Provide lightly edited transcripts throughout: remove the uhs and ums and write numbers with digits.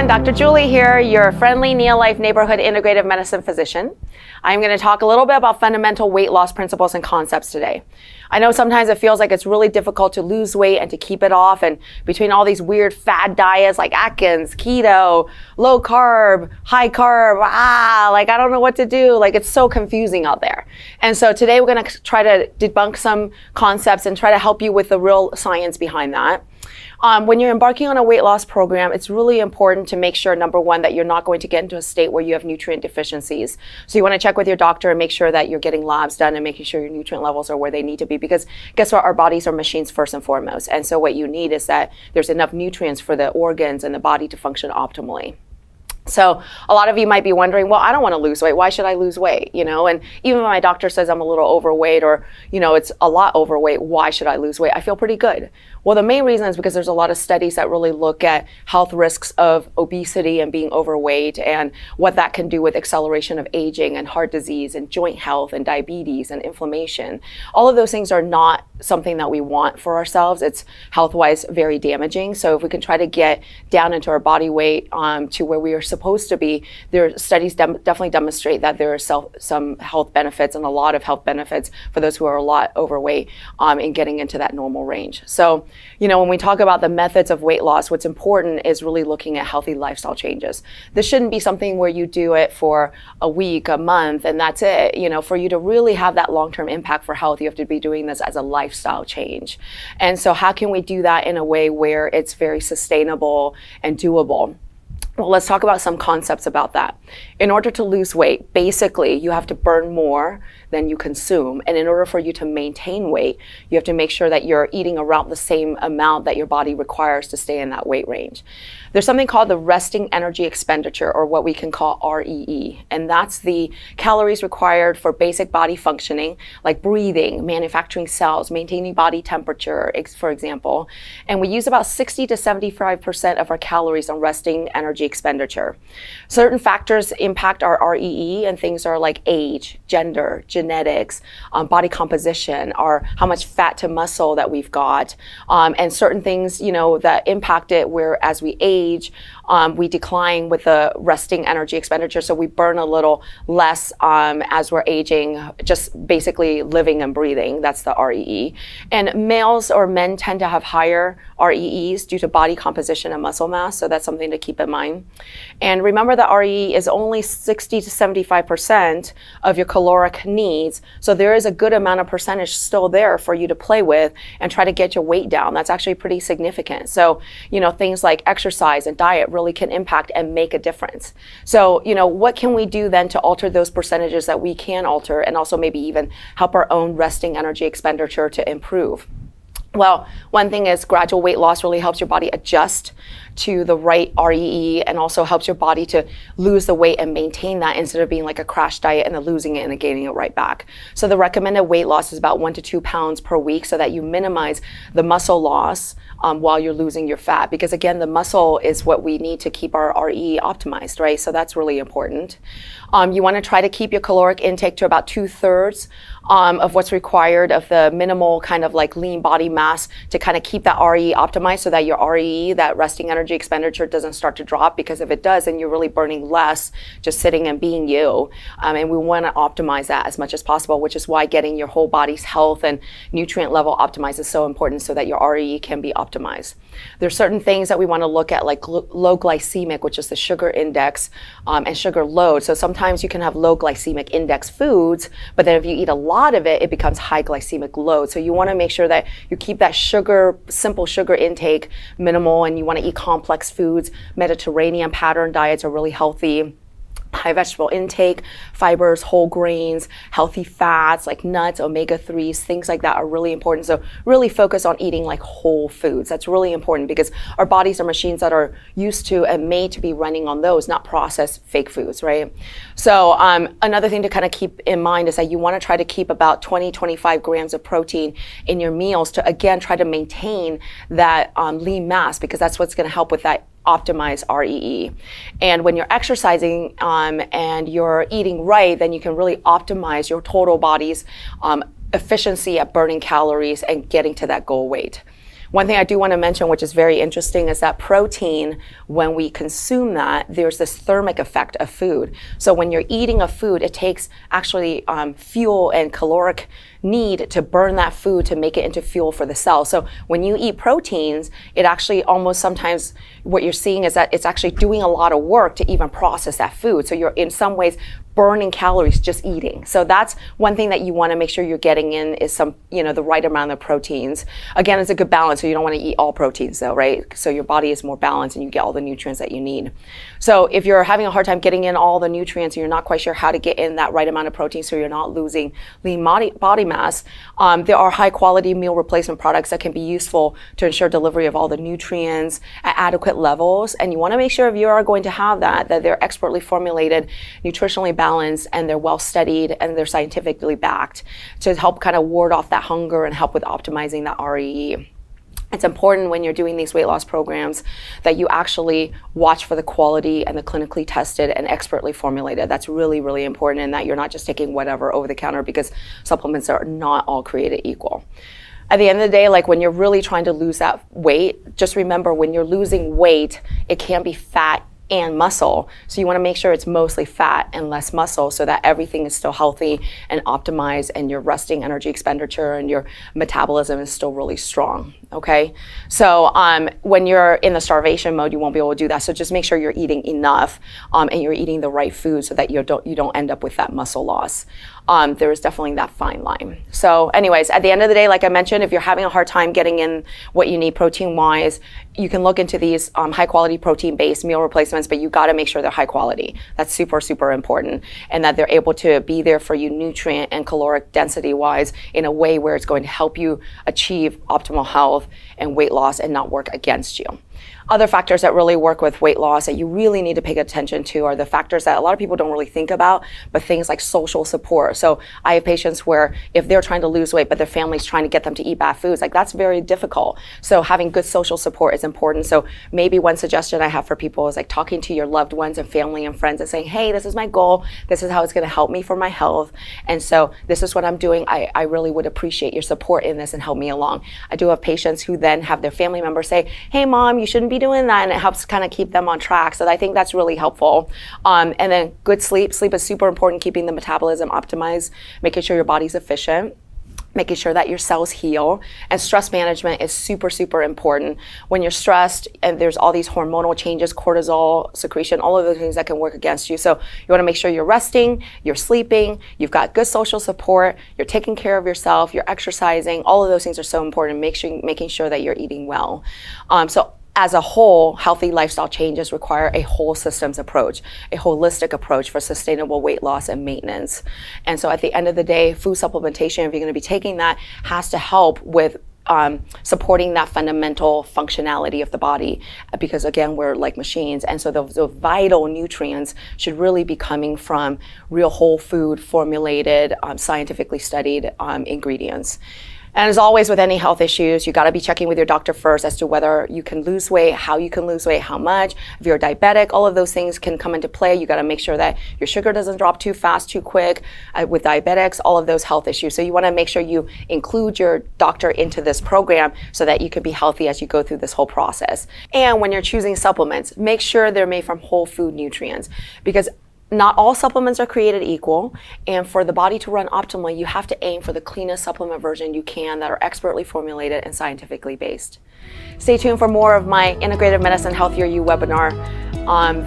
everyone, Dr. Julie here, your friendly Neolife neighborhood integrative medicine physician. I'm going to talk a little bit about fundamental weight loss principles and concepts today. I know sometimes it feels like it's really difficult to lose weight and to keep it off, and between all these weird fad diets like Atkins, keto, low carb, high carb, like I don't know what to do. Like it's so confusing out there. And so today we're going to try to debunk some concepts and try to help you with the real science behind that. When you're embarking on a weight loss program, it's really important to make sure, number one, that you're not going to get into a state where you have nutrient deficiencies. So you want to check with your doctor and make sure that you're getting labs done and making sure your nutrient levels are where they need to be, because guess what? Our bodies are machines first and foremost. And so what you need is that there's enough nutrients for the organs and the body to function optimally. So a lot of you might be wondering, well, I don't want to lose weight. Why should I lose weight? You know, and even when my doctor says I'm a little overweight or, you know, it's a lot overweight, why should I lose weight? I feel pretty good. Well, the main reason is because there's a lot of studies that really look at health risks of obesity and being overweight and what that can do with acceleration of aging and heart disease and joint health and diabetes and inflammation. All of those things are not something that we want for ourselves. It's health-wise very damaging. So if we can try to get down into our body weight to where we are supposed to be, there studies definitely demonstrate that there are some health benefits and a lot of health benefits for those who are a lot overweight in getting into that normal range. So, you know, when we talk about the methods of weight loss, what's important is really looking at healthy lifestyle changes. This shouldn't be something where you do it for a week, a month, and that's it. You know, for you to really have that long-term impact for health, you have to be doing this as a lifestyle change. And so how can we do that in a way where it's very sustainable and doable? Well, let's talk about some concepts about that. In order to lose weight, basically, you have to burn more than you consume. And in order for you to maintain weight, you have to make sure that you're eating around the same amount that your body requires to stay in that weight range. There's something called the resting energy expenditure, or what we can call REE. And that's the calories required for basic body functioning, like breathing, manufacturing cells, maintaining body temperature, for example. And we use about 60 to 75% of our calories on resting energy expenditure. Certain factors impact our REE, and things are like age, gender, genetics, body composition, or how much fat to muscle that we've got, and certain things, you know, that impact it, where as we age, we decline with the resting energy expenditure, so we burn a little less as we're aging, just basically living and breathing. That's the REE. And males or men tend to have higher REEs due to body composition and muscle mass, so that's something to keep in mind. And remember that REE is only 60 to 75% of your caloric needs, so there is a good amount of percentage still there for you to play with and try to get your weight down. That's actually pretty significant. So, you know, things like exercise and diet really can impact and make a difference. So, you know, what can we do then to alter those percentages that we can alter, and also maybe even help our own resting energy expenditure to improve? Well, one thing is gradual weight loss really helps your body adjust to the right REE, and also helps your body to lose the weight and maintain that, instead of being like a crash diet and then losing it and then gaining it right back. So the recommended weight loss is about 1 to 2 pounds per week, so that you minimize the muscle loss while you're losing your fat, because again, the muscle is what we need to keep our REE optimized, right? So that's really important. You want to try to keep your caloric intake to about 2/3 of what's required of the minimal kind of like lean body mass, to kind of keep that REE optimized, so that your REE, that resting energy expenditure, doesn't start to drop, because if it does, then you're really burning less just sitting and being you. And we want to optimize that as much as possible, which is why getting your whole body's health and nutrient level optimized is so important, so that your REE can be optimized. There's certain things that we want to look at, like low glycemic, which is the sugar index, and sugar load. So sometimes you can have low glycemic index foods, but then if you eat a lot of it, it becomes high glycemic load. So you want to make sure that you keep that simple sugar intake minimal, and you want to eat complex foods. Mediterranean pattern diets are really healthy. High vegetable intake, fibers, whole grains, healthy fats like nuts, omega-3s, things like that are really important. So really focus on eating like whole foods. That's really important, because our bodies are machines that are used to and made to be running on those, not processed fake foods, right? So another thing to kind of keep in mind is that you want to try to keep about 20-25 grams of protein in your meals, to again try to maintain that lean mass, because that's what's going to help with that optimize REE. And when you're exercising and you're eating right, then you can really optimize your total body's efficiency at burning calories and getting to that goal weight. One thing I do want to mention, which is very interesting, is that protein, when we consume that, there's this thermic effect of food. So when you're eating a food, it takes actually fuel and caloric need to burn that food to make it into fuel for the cell. So when you eat proteins, it actually almost sometimes what you're seeing is that it's actually doing a lot of work to even process that food. So you're in some ways burning calories just eating. So that's one thing that you want to make sure you're getting in is some, the right amount of proteins. Again, it's a good balance. So you don't want to eat all proteins though, right? So your body is more balanced and you get all the nutrients that you need. So if you're having a hard time getting in all the nutrients and you're not quite sure how to get in that right amount of protein so you're not losing lean body mass, there are high quality meal replacement products that can be useful to ensure delivery of all the nutrients at adequate levels. And you want to make sure if you are going to have that they're expertly formulated, nutritionally balanced, and they're well studied and they're scientifically backed to help kind of ward off that hunger and help with optimizing that REE. It's important when you're doing these weight loss programs that you actually watch for the quality and the clinically tested and expertly formulated. That's really, really important, and that you're not just taking whatever over the counter, because supplements are not all created equal. At the end of the day, like when you're really trying to lose that weight, just remember when you're losing weight, it can be fat and muscle. So you want to make sure it's mostly fat and less muscle so that everything is still healthy and optimized and your resting energy expenditure and your metabolism is still really strong. Okay. So when you're in the starvation mode, you won't be able to do that. So just make sure you're eating enough and you're eating the right food so that you don't end up with that muscle loss. There is definitely that fine line. So anyways, at the end of the day, like I mentioned, if you're having a hard time getting in what you need protein wise, you can look into these high quality protein based meal replacements, but you got to make sure they're high quality. That's super, super important, and that they're able to be there for you nutrient and caloric density wise in a way where it's going to help you achieve optimal health and weight loss and not work against you. Other factors that really work with weight loss that you really need to pay attention to are the factors that a lot of people don't really think about, but things like social support. So I have patients where if they're trying to lose weight, but their family's trying to get them to eat bad foods, like that's very difficult. So having good social support is important. So maybe one suggestion I have for people is like talking to your loved ones and family and friends and saying, hey, this is my goal. This is how it's going to help me for my health. And so this is what I'm doing. I really would appreciate your support in this and help me along. I do have patients who then have their family members say, hey, mom, you shouldn't be doing that, and it helps kind of keep them on track. So I think that's really helpful. And then good sleep. Sleep is super important, keeping the metabolism optimized, making sure your body's efficient, making sure that your cells heal. And stress management is super, super important. When you're stressed and there's all these hormonal changes, cortisol secretion, all of those things that can work against you. So you want to make sure you're resting, you're sleeping, you've got good social support, you're taking care of yourself, you're exercising. All of those things are so important. Making sure that you're eating well. So as a whole, healthy lifestyle changes require a whole systems approach, a holistic approach for sustainable weight loss and maintenance. And so at the end of the day, food supplementation, if you're going to be taking that, has to help with supporting that fundamental functionality of the body, because again, we're like machines. And so the vital nutrients should really be coming from real whole food formulated, scientifically studied ingredients. And as always with any health issues, you got to be checking with your doctor first as to whether you can lose weight, how you can lose weight, how much. If you're diabetic, all of those things can come into play. You got to make sure that your sugar doesn't drop too fast, too quick. With diabetics, all of those health issues. So you want to make sure you include your doctor into this program so that you can be healthy as you go through this whole process. And when you're choosing supplements, make sure they're made from whole food nutrients, because not all supplements are created equal, and for the body to run optimally, you have to aim for the cleanest supplement version you can that are expertly formulated and scientifically based. Stay tuned for more of my Integrative Medicine Healthier You webinar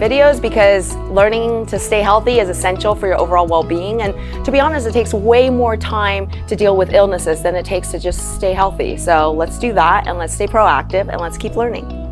videos, because learning to stay healthy is essential for your overall well-being. And to be honest, it takes way more time to deal with illnesses than it takes to just stay healthy. So let's do that, and let's stay proactive, and let's keep learning.